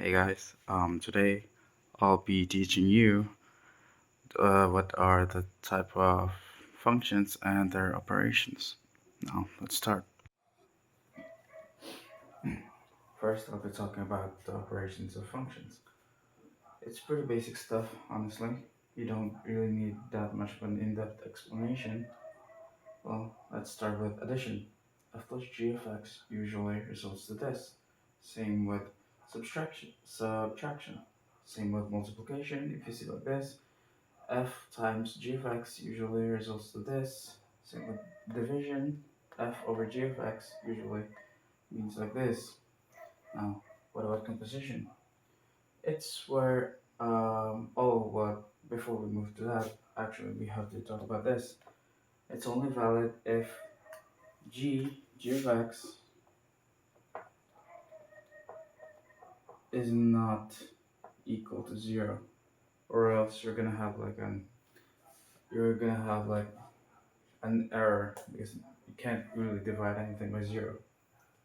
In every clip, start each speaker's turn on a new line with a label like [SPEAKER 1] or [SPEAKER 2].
[SPEAKER 1] Hey guys, today I'll be teaching you what are the type of functions and their operations. Now, let's start. First, I'll be talking about the operations of functions. It's pretty basic stuff, honestly. You don't really need that much of an in-depth explanation. Well, let's start with addition. F plus g of x usually results to this. Same with subtraction. Same with multiplication, if you see like this. F times g of x usually results to this. Same with division. F over g of x usually means like this. Now, what about composition? It's where, before we move to that, actually we have to talk about this. It's only valid if g of x is not equal to 0, or else you're gonna have like an error because you can't really divide anything by 0.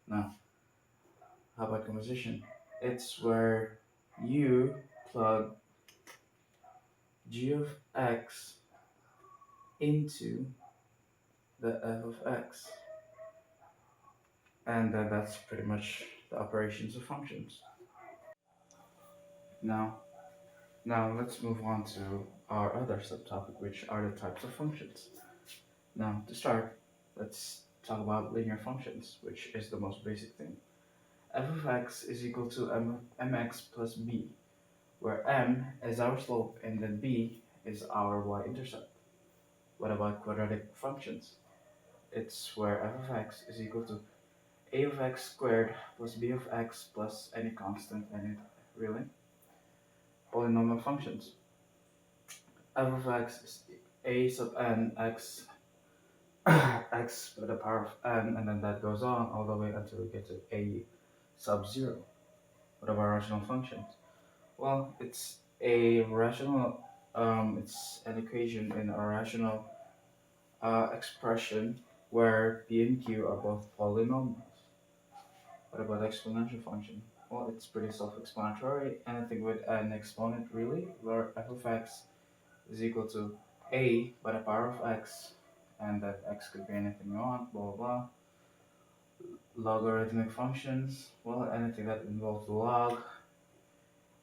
[SPEAKER 1] Now, how about composition? It's where you plug g of x into the f of x, and then that's pretty much the operations of functions. Now, now let's move on to our other subtopic, which are the types of functions. Now, to start, let's talk about linear functions, which is the most basic thing. F of x is equal to mx plus b, where m is our slope and then b is our y-intercept. What about quadratic functions? It's where f of x is equal to a of x squared plus b of x plus any constant in it, really. Polynomial functions. F of x is a sub n x x to the power of n, and then that goes on all the way until we get to a sub 0. What about rational functions? Well, it's it's an equation in a rational expression where p and q are both polynomials. What about exponential function? Well, it's pretty self-explanatory. Anything with an exponent, really, where f of x is equal to a by the power of x, and that x could be anything you want, blah blah blah. Logarithmic functions, well, anything that involves log.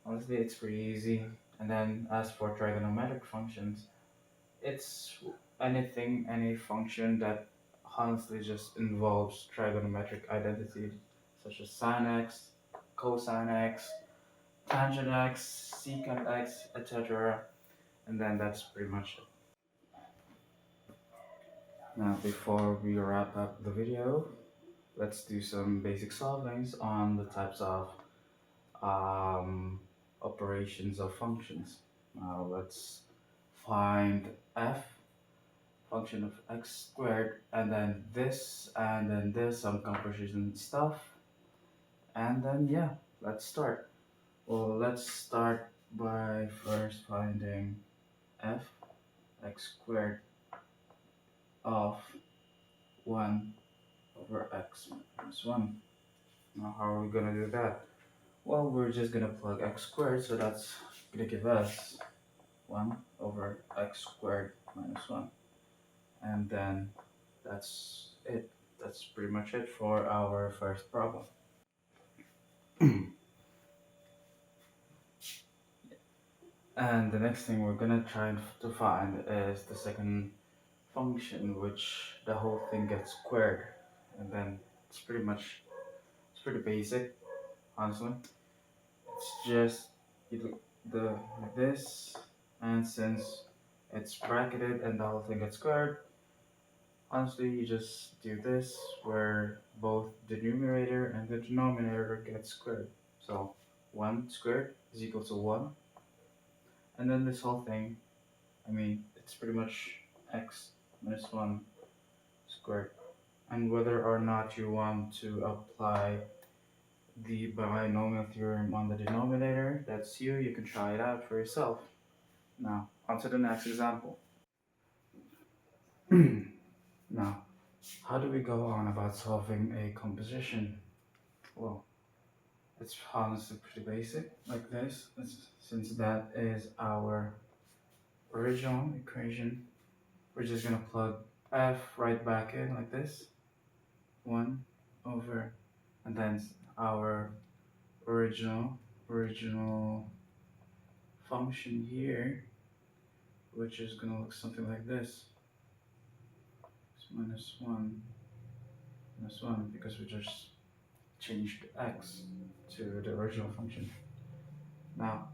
[SPEAKER 1] Honestly, it's pretty easy. And then as for trigonometric functions, it's any function that honestly just involves trigonometric identity, such as sine x, cosine x, tangent x, secant x, etc. And then that's pretty much it. Now, before we wrap up the video, let's do some basic solvings on the types of um, operations of functions. Now, let's find f function of x squared, and then this, some composition stuff, and then yeah, let's start. Well, let's start by first finding f x squared of 1 over x minus 1. Now, how are we gonna do that? Well, we're just gonna plug x squared, so that's gonna give us 1 over x squared minus 1. And then that's it. That's pretty much it for our first problem. And the next thing we're gonna try to find is the second function, which the whole thing gets squared. And then it's pretty basic, honestly. It's just you do this, and since it's bracketed and the whole thing gets squared, honestly, you just do this where both the numerator and the denominator get squared. So 1 squared is equal to 1. And then this whole thing, it's pretty much x minus 1 squared. And whether or not you want to apply the binomial theorem on the denominator, that's you. You can try it out for yourself. Now, on to the next example. Now, how do we go on about solving a composition? Well, It's honestly pretty basic, like this, since that is our original equation. We're just gonna plug f right back in like this, 1 over, and then our original function here, which is gonna look something like this. It's minus 1, because we just changed x to the original function. Now,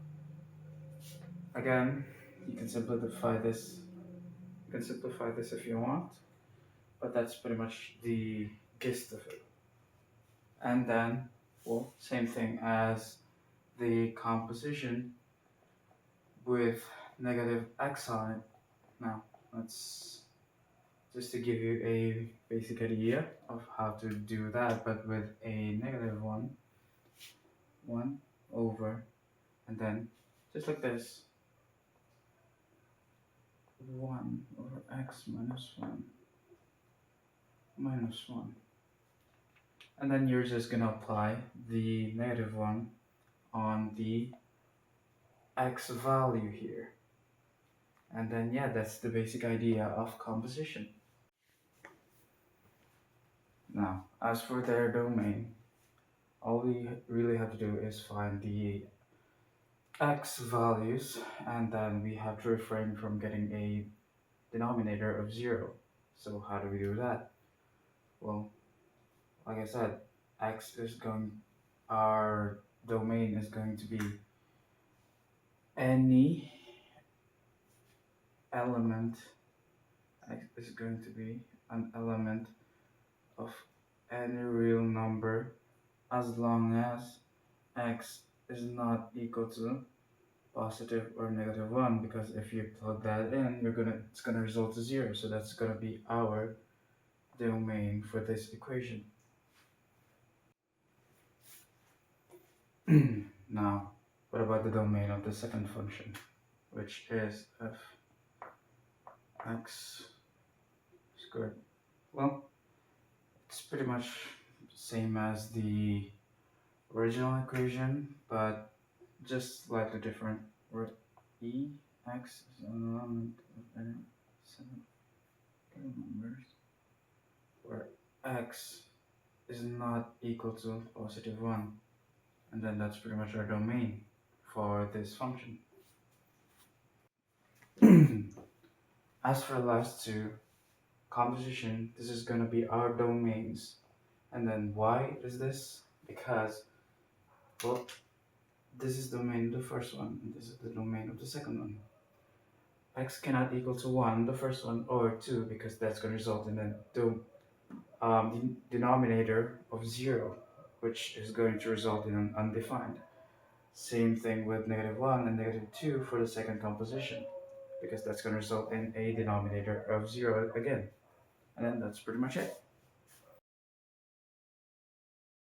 [SPEAKER 1] again, you can simplify this. You can simplify this if you want, but that's pretty much the gist of it. And then, well, same thing as the composition with negative x on it. Now, let's just to give you a basic idea of how to do that, but with a negative 1 over, and then just like this, 1 over x minus 1 minus 1. And then you're just gonna apply the negative 1 on the x value here. And then, yeah, that's the basic idea of composition. Now, as for their domain, all we really have to do is find the x values, and then we have to refrain from getting a denominator of 0. So how do we do that? Well, like I said, our domain is going to be any element. X is going to be an element of any real number as long as x is not equal to positive or negative 1, because if you plug that in, it's gonna result to 0. So that's gonna be our domain for this equation. Now, what about the domain of the second function, which is f x squared? Well, it's pretty much same as the original equation, but just slightly different. Where x is an element of any 7 numbers, where x is not equal to positive 1, and then that's pretty much our domain for this function. As for the last two, composition, this is going to be our domains. And then why is this? Because, well, this is the domain of the first one, and this is the domain of the second one. X cannot equal to 1, the first one, or 2, because that's going to result in a denominator of 0, which is going to result in an undefined. Same thing with negative 1 and negative 2 for the second composition, because that's going to result in a denominator of 0 again. And then that's pretty much it.